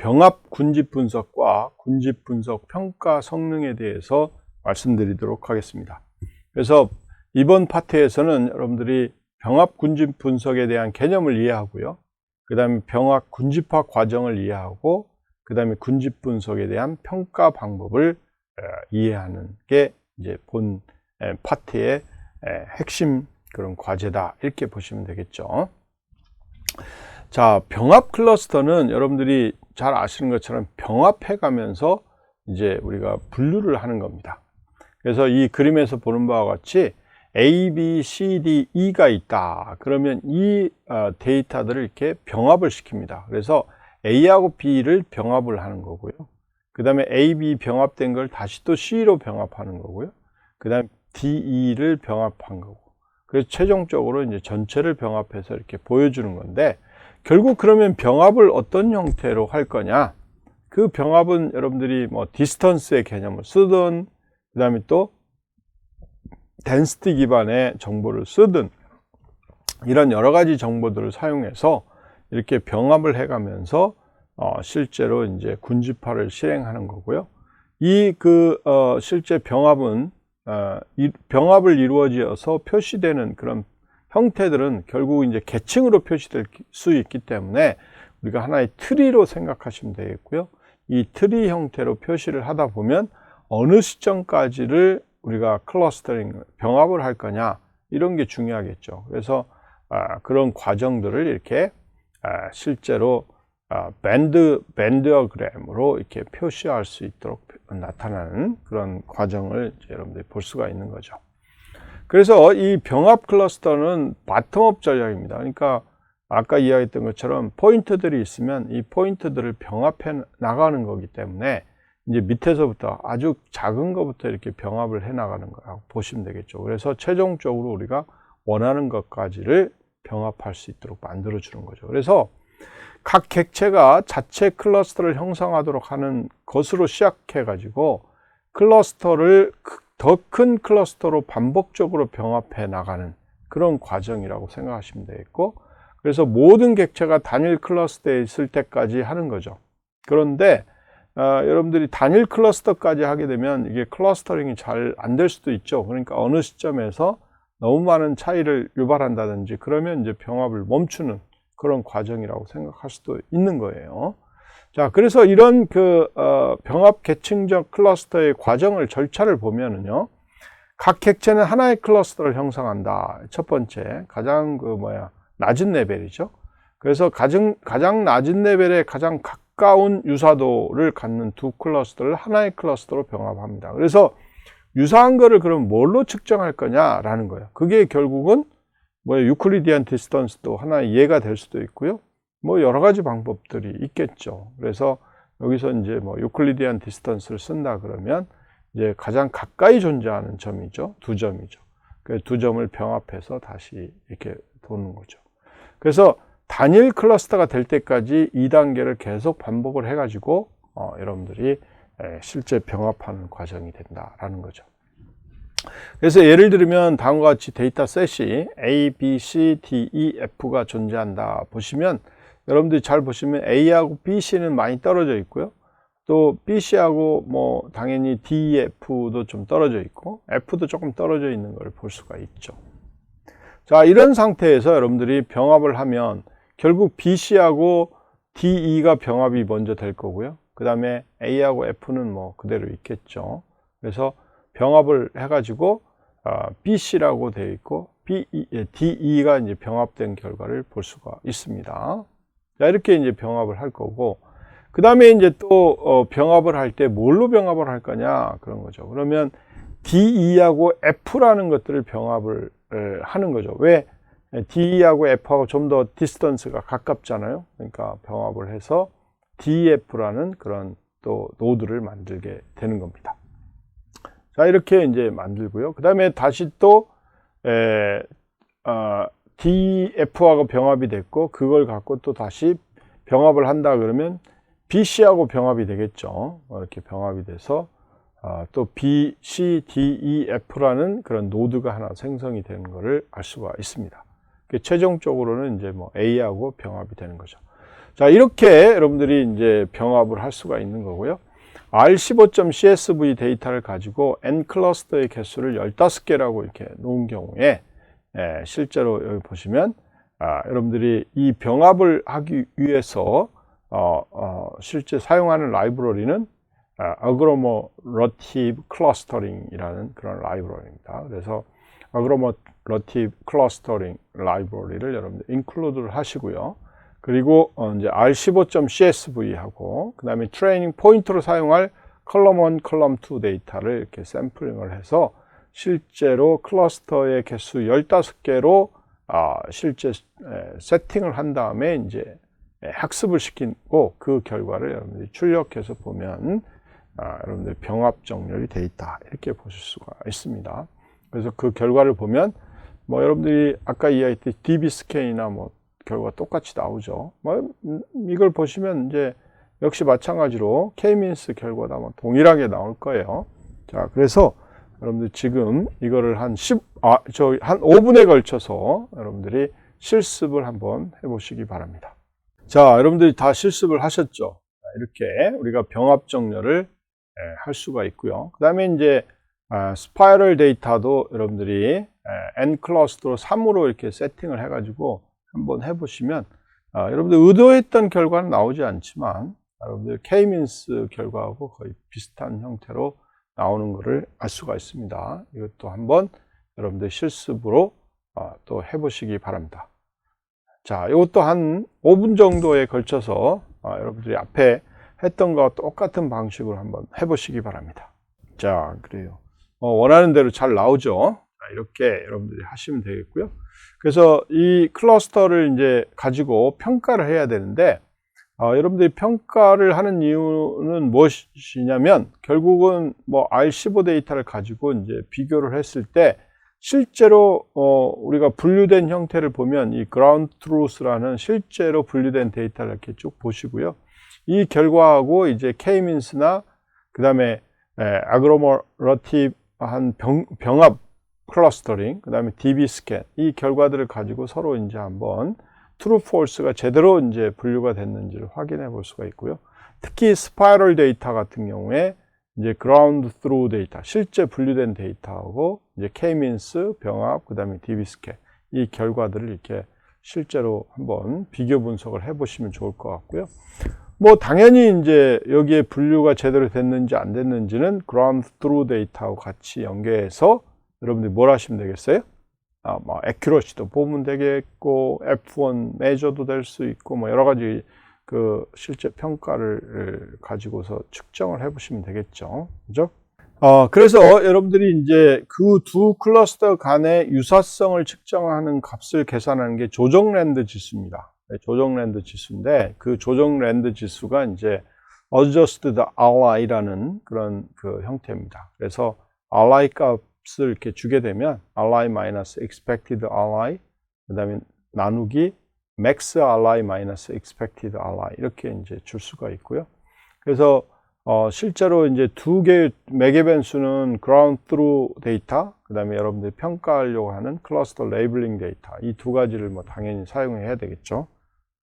병합 군집 분석과 군집 분석 평가 성능에 대해서 말씀드리도록 하겠습니다. 그래서 이번 파트에서는 여러분들이 병합 군집 분석에 대한 개념을 이해하고요. 그 다음에 병합 군집화 과정을 이해하고, 그 다음에 군집 분석에 대한 평가 방법을 이해하는 게 이제 본 파트의 핵심 그런 과제다, 이렇게 보시면 되겠죠. 자, 병합 클러스터는 여러분들이 잘 아시는 것처럼 병합해 가면서 이제 우리가 분류를 하는 겁니다. 그래서 이 그림에서 보는 바와 같이 A, B, C, D, E가 있다. 그러면 이 데이터들을 이렇게 병합을 시킵니다. 그래서 A하고 B를 병합을 하는 거고요. 그 다음에 A, B 병합된 걸 다시 또 C로 병합하는 거고요. 그 다음에 D, E를 병합한 거고. 그래서 최종적으로 이제 전체를 병합해서 이렇게 보여주는 건데, 결국 그러면 병합을 어떤 형태로 할 거냐? 그 병합은 여러분들이 뭐 디스턴스의 개념을 쓰든, 그 다음에 또 덴시티 기반의 정보를 쓰든, 이런 여러 가지 정보들을 사용해서 이렇게 병합을 해가면서 실제로 이제 군집화를 실행하는 거고요. 실제 병합은 병합을 이루어져서 표시되는 그런 형태들은 결국 이제 계층으로 표시될 수 있기 때문에 우리가 하나의 트리로 생각하시면 되겠고요. 이 트리 형태로 표시를 하다 보면 어느 시점까지를 우리가 클러스터링, 병합을 할 거냐, 이런 게 중요하겠죠. 그래서 그런 과정들을 이렇게 실제로 밴드어그램으로 이렇게 표시할 수 있도록 나타나는 그런 과정을 이제 여러분들이 볼 수가 있는 거죠. 그래서 이 병합 클러스터는 바텀업 전략입니다. 그러니까 아까 이야기했던 것처럼 포인트들이 있으면 이 포인트들을 병합해 나가는 거기 때문에 이제 밑에서부터 아주 작은 것부터 이렇게 병합을 해 나가는 거라고 보시면 되겠죠. 그래서 최종적으로 우리가 원하는 것까지를 병합할 수 있도록 만들어 주는 거죠. 그래서 각 객체가 자체 클러스터를 형성하도록 하는 것으로 시작해 가지고 클러스터를 더 큰 클러스터로 반복적으로 병합해 나가는 그런 과정이라고 생각하시면 되겠고, 그래서 모든 객체가 단일 클러스터에 있을 때까지 하는 거죠. 그런데 여러분들이 단일 클러스터까지 하게 되면 이게 클러스터링이 잘 안 될 수도 있죠. 그러니까 어느 시점에서 너무 많은 차이를 유발한다든지 그러면 이제 병합을 멈추는 그런 과정이라고 생각할 수도 있는 거예요. 자, 그래서 이런 병합 계층적 클러스터의 과정을, 절차를 보면은요, 각 객체는 하나의 클러스터를 형성한다. 첫 번째, 가장 낮은 레벨이죠. 그래서 가장 낮은 레벨에 가장 가까운 유사도를 갖는 두 클러스터를 하나의 클러스터로 병합합니다. 그래서 유사한 거를 그럼 뭘로 측정할 거냐라는 거예요. 그게 결국은 유클리디안 디스턴스도 하나의 예가 될 수도 있고요. 여러 가지 방법들이 있겠죠. 그래서 여기서 이제 유클리디안 디스턴스를 쓴다 그러면 이제 가장 가까이 존재하는 점이죠. 두 점이죠. 그 두 점을 병합해서 다시 이렇게 도는 거죠. 그래서 단일 클러스터가 될 때까지 2단계를 계속 반복을 해가지고 여러분들이 실제 병합하는 과정이 된다라는 거죠. 그래서 예를 들면 다음과 같이 데이터 셋이 A, B, C, D, E, F가 존재한다 보시면, 여러분들이 잘 보시면 A하고 B, C는 많이 떨어져 있고요. 또 B, C하고 당연히 D, F도 좀 떨어져 있고 F도 조금 떨어져 있는 걸 볼 수가 있죠. 자, 이런 상태에서 여러분들이 병합을 하면 결국 B, C하고 D, E가 병합이 먼저 될 거고요. 그 다음에 A하고 F는 그대로 있겠죠. 그래서 병합을 해가지고 B, C라고 되어 있고 D, E가 이제 병합된 결과를 볼 수가 있습니다. 자, 이렇게 이제 병합을 할 거고, 그 다음에 이제 또 병합을 할 때 뭘로 병합을 할 거냐, 그런 거죠. 그러면 D, E하고 F라는 것들을 병합을 하는 거죠. 왜? D, E하고 F하고 좀 더 디스턴스가 가깝잖아요. 그러니까 병합을 해서 DF라는 그런 또 노드를 만들게 되는 겁니다. 자, 이렇게 이제 만들고요. 그 다음에 다시 또 DF하고 병합이 됐고, 그걸 갖고 또 다시 병합을 한다 그러면 BC하고 병합이 되겠죠. 이렇게 병합이 돼서 또 B, C, D, E, F라는 그런 노드가 하나 생성이 되는 것을 알 수가 있습니다. 최종적으로는 이제 A하고 병합이 되는 거죠. 자, 이렇게 여러분들이 이제 병합을 할 수가 있는 거고요. R15.csv 데이터를 가지고 N클러스터의 개수를 15개라고 이렇게 놓은 경우에 실제로 여기 보시면 여러분들이 이 병합을 하기 위해서 실제 사용하는 라이브러리는 Agglomerative Clustering이라는 그런 라이브러리입니다. 그래서 Agglomerative Clustering 라이브러리를 여러분들 include를 하시고요. 그리고 이제 R15.csv하고 그 다음에 트레이닝 포인트로 사용할 column 1, column 2 데이터를 이렇게 샘플링을 해서 실제로 클러스터의 개수 15개로 실제 세팅을 한 다음에 이제 학습을 시키고 그 결과를 여러분들이 출력해서 보면 여러분들 병합 정렬이 돼 있다 이렇게 보실 수가 있습니다. 그래서 그 결과를 보면 뭐 여러분들이 아까 이야기했듯이 DB 스캔이나 뭐 결과 똑같이 나오죠. 뭐 이걸 보시면 이제 역시 마찬가지로 K-means 결과도 아마 동일하게 나올 거예요. 자, 그래서 여러분들 지금 이거를 한 5분에 걸쳐서 여러분들이 실습을 한번 해보시기 바랍니다. 자, 여러분들이 다 실습을 하셨죠? 이렇게 우리가 병합 정렬을 할 수가 있고요. 그 다음에 이제 스파이럴 데이터도 여러분들이 N 클러스터로 3으로 이렇게 세팅을 해가지고 한번 해보시면 여러분들 의도했던 결과는 나오지 않지만 여러분들 K-means 결과하고 거의 비슷한 형태로 나오는 것을 알 수가 있습니다. 이것도 한번 여러분들 실습으로 또 해보시기 바랍니다. 자, 이것도 한 5분 정도에 걸쳐서 여러분들이 앞에 했던 것과 똑같은 방식으로 한번 해보시기 바랍니다. 자, 그래요. 원하는 대로 잘 나오죠. 이렇게 여러분들이 하시면 되겠고요. 그래서 이 클러스터를 이제 가지고 평가를 해야 되는데, 여러분들이 평가를 하는 이유는 무엇이냐면, 결국은 뭐 R15 데이터를 가지고 이제 비교를 했을 때, 실제로, 우리가 분류된 형태를 보면 이 ground truth라는 실제로 분류된 데이터를 이렇게 쭉 보시고요. 이 결과하고 이제 K-means나, 그 다음에, agglomerative 한 병합 클러스터링, 그 다음에 DB 스캔, 이 결과들을 가지고 서로 이제 한번 true, false가 제대로 이제 분류가 됐는지를 확인해 볼 수가 있고요. 특히 스파이럴 데이터 같은 경우에 이제 ground truth 데이터, 실제 분류된 데이터하고 이제 K-means, 병합, 그 다음에 DB 스캔, 이 결과들을 이렇게 실제로 한번 비교 분석을 해 보시면 좋을 것 같고요. 뭐 당연히 이제 여기에 분류가 제대로 됐는지 안 됐는지는 ground truth 데이터하고 같이 연계해서 여러분들이 뭘 하시면 되겠어요? 뭐 accuracy도 보면 되겠고, F1 measure도 될 수 있고, 뭐 여러 가지 그 실제 평가를 가지고서 측정을 해보시면 되겠죠. 그죠? 그래서 여러분들이 이제 그 두 클러스터 간의 유사성을 측정하는 값을 계산하는 게 조정 랜드 지수입니다. 조정 랜드 지수인데, 그 조정 랜드 지수가 이제 adjusted RI라는 그런 그 형태입니다. 그래서 RI 값을 이렇게 주게 되면 RI 마이너스 expected RI, 그 다음에 나누기 max RI 마이너스 expected RI 이렇게 이제 줄 수가 있고요. 그래서 실제로 이제 두 개의 매개 변수는 ground truth 데이터, 그 다음에 여러분들이 평가하려고 하는 클러스터 레이블링 데이터, 이 두 가지를 뭐 당연히 사용해야 되겠죠.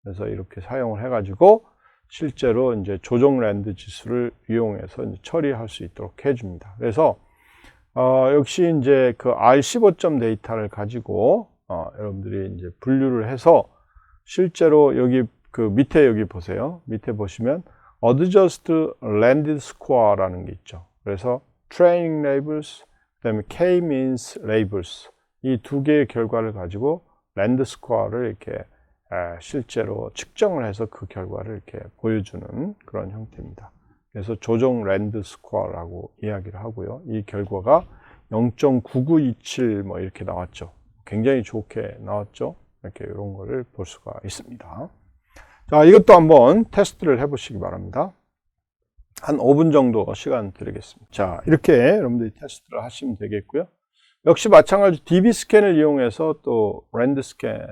그래서 이렇게 사용을 해가지고 실제로 이제 조정 랜드 지수를 이용해서 이제 처리할 수 있도록 해줍니다. 그래서 역시 이제 그 R15점 데이터를 가지고 여러분들이 이제 분류를 해서 실제로 여기 그 밑에 여기 보세요. 밑에 보시면 adjusted landed score라는 게 있죠. 그래서 training labels, 그다음에 K-means labels 이 두 개의 결과를 가지고 land score를 이렇게 실제로 측정을 해서 그 결과를 이렇게 보여주는 그런 형태입니다. 그래서 조정 랜드 스코어라고 이야기를 하고요. 이 결과가 0.9927 뭐 이렇게 나왔죠. 굉장히 좋게 나왔죠. 이렇게 이런 거를 볼 수가 있습니다. 자, 이것도 한번 테스트를 해보시기 바랍니다. 한 5분 정도 시간 드리겠습니다. 자, 이렇게 여러분들이 테스트를 하시면 되겠고요. 역시 마찬가지로 DB 스캔을 이용해서 또 랜드 스캔,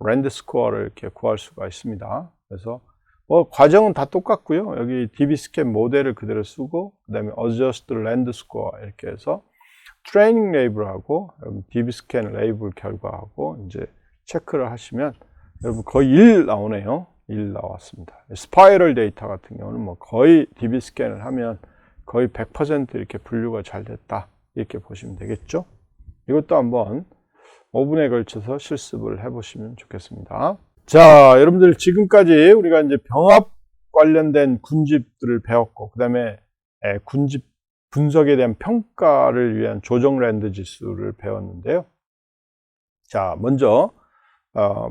랜드 스코어를 이렇게 구할 수가 있습니다. 그래서 과정은 다 똑같고요. 여기 DB 스캔 모델을 그대로 쓰고, 그 다음에 adjust land score 이렇게 해서 트레이닝 레이블하고 DB 스캔 레이블 결과하고 이제 체크를 하시면 여러분 거의 1 나오네요. 1 나왔습니다. 스파이럴 데이터 같은 경우는 뭐 거의 DB 스캔을 하면 거의 100% 이렇게 분류가 잘 됐다. 이렇게 보시면 되겠죠. 이것도 한번 5분에 걸쳐서 실습을 해보시면 좋겠습니다. 자, 여러분들 지금까지 우리가 이제 병합 관련된 군집들을 배웠고, 그 다음에 군집 분석에 대한 평가를 위한 조정 랜드 지수를 배웠는데요. 자, 먼저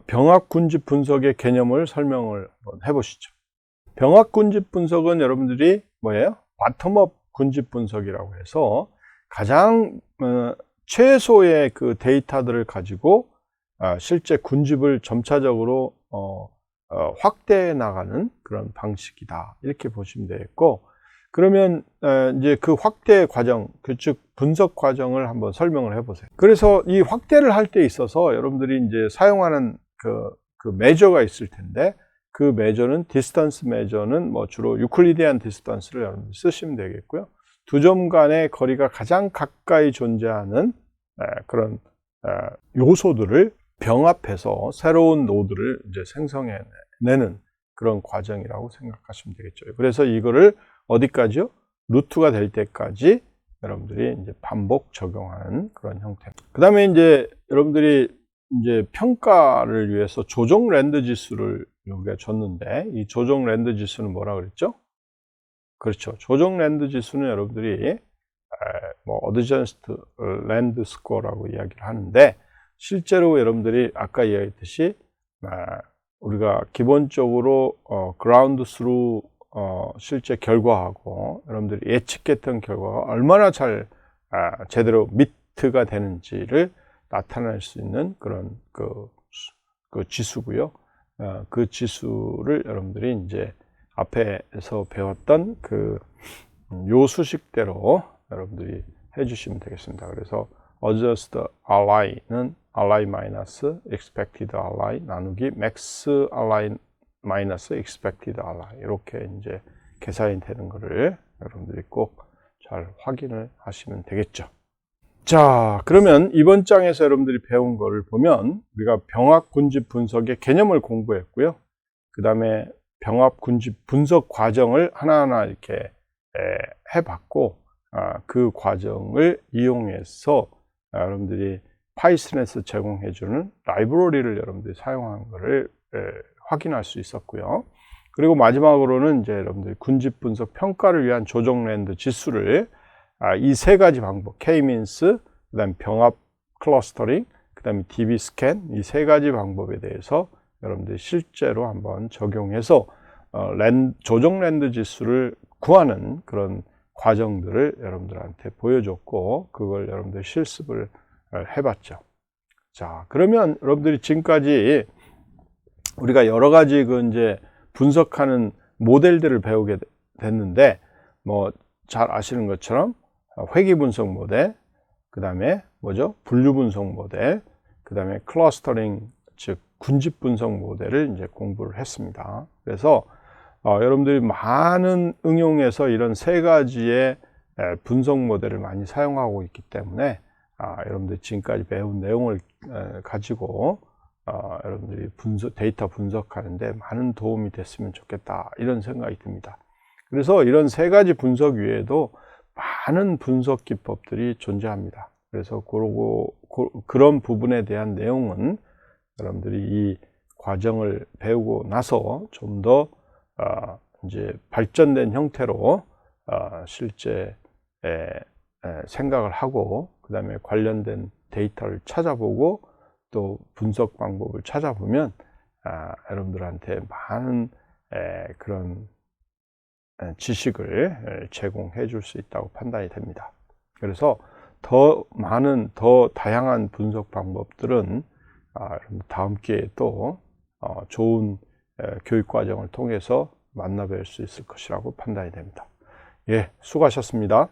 병합 군집 분석의 개념을 설명을 한번 해보시죠. 병합 군집 분석은 여러분들이 뭐예요? 바텀업 군집 분석이라고 해서 가장 최소의 그 데이터들을 가지고 실제 군집을 점차적으로 확대해 나가는 그런 방식이다. 이렇게 보시면 되겠고, 그러면 이제 그 확대 과정, 즉 분석 과정을 한번 설명을 해보세요. 그래서 이 확대를 할 때 있어서 여러분들이 이제 사용하는 그 매저가 있을 텐데, 그 매저는 디스턴스 매저는 뭐 주로 유클리디안 디스턴스를 여러분들 쓰시면 되겠고요. 두 점 간의 거리가 가장 가까이 존재하는 그런 요소들을 병합해서 새로운 노드를 이제 생성해내는 그런 과정이라고 생각하시면 되겠죠. 그래서 이거를 어디까지요? 루트가 될 때까지 여러분들이 이제 반복 적용하는 그런 형태. 그 다음에 이제 여러분들이 이제 평가를 위해서 조정 랜드 지수를 여기가 줬는데, 이 조정 랜드 지수는 뭐라 그랬죠? 그렇죠. 조정 랜드 지수는 여러분들이 뭐 어드저스트 랜드 스코어라고 이야기를 하는데, 실제로 여러분들이 아까 이야기했듯이 우리가 기본적으로 그라운드 스루 실제 결과하고 여러분들이 예측했던 결과가 얼마나 잘 제대로 미트가 되는지를 나타낼 수 있는 그런 그 지수고요. 그 지수를 여러분들이 이제 앞에서 배웠던 그 요 수식대로 여러분들이 해주시면 되겠습니다. 그래서 adjust RI는 RI 마이너스 expected RI 나누기 max RI 마이너스 expected RI, 이렇게 이제 계산이 되는 거를 여러분들이 꼭 잘 확인을 하시면 되겠죠. 자, 그러면 이번 장에서 여러분들이 배운 거를 보면 우리가 병합 군집 분석의 개념을 공부했고요. 그 다음에 병합 군집 분석 과정을 하나하나 이렇게 해봤고, 그 과정을 이용해서 여러분들이 파이썬에서 제공해주는 라이브러리를 여러분들이 사용한 것을 확인할 수 있었고요. 그리고 마지막으로는 이제 여러분들이 군집 분석 평가를 위한 조정 랜드 지수를 이 세 가지 방법, K-means, 그 다음에 병합 클러스터링, 그 다음에 DB 스캔, 이 세 가지 방법에 대해서 여러분들이 실제로 한번 적용해서 조정 랜드 지수를 구하는 그런 과정들을 여러분들한테 보여줬고, 그걸 여러분들 실습을 해봤죠. 자, 그러면 여러분들이 지금까지 우리가 여러 가지 이제 분석하는 모델들을 배우게 됐는데, 뭐 잘 아시는 것처럼 회귀 분석 모델, 그 다음에 뭐죠? 분류 분석 모델, 그 다음에 클러스터링, 즉 군집 분석 모델을 이제 공부를 했습니다. 그래서 여러분들이 많은 응용에서 이런 세 가지의 분석 모델을 많이 사용하고 있기 때문에 여러분들이 지금까지 배운 내용을 가지고 여러분들이 데이터 분석하는데 많은 도움이 됐으면 좋겠다, 이런 생각이 듭니다. 그래서 이런 세 가지 분석 외에도 많은 분석 기법들이 존재합니다. 그래서 그런 부분에 대한 내용은 여러분들이 이 과정을 배우고 나서 좀 더 이제 발전된 형태로 실제 생각을 하고, 그 다음에 관련된 데이터를 찾아보고 또 분석 방법을 찾아보면 여러분들한테 많은 그런 지식을 제공해 줄 수 있다고 판단이 됩니다. 그래서 더 많은, 더 다양한 분석 방법들은 다음 기회에 또 좋은 교육 과정을 통해서 만나뵐 수 있을 것이라고 판단이 됩니다. 예, 수고하셨습니다.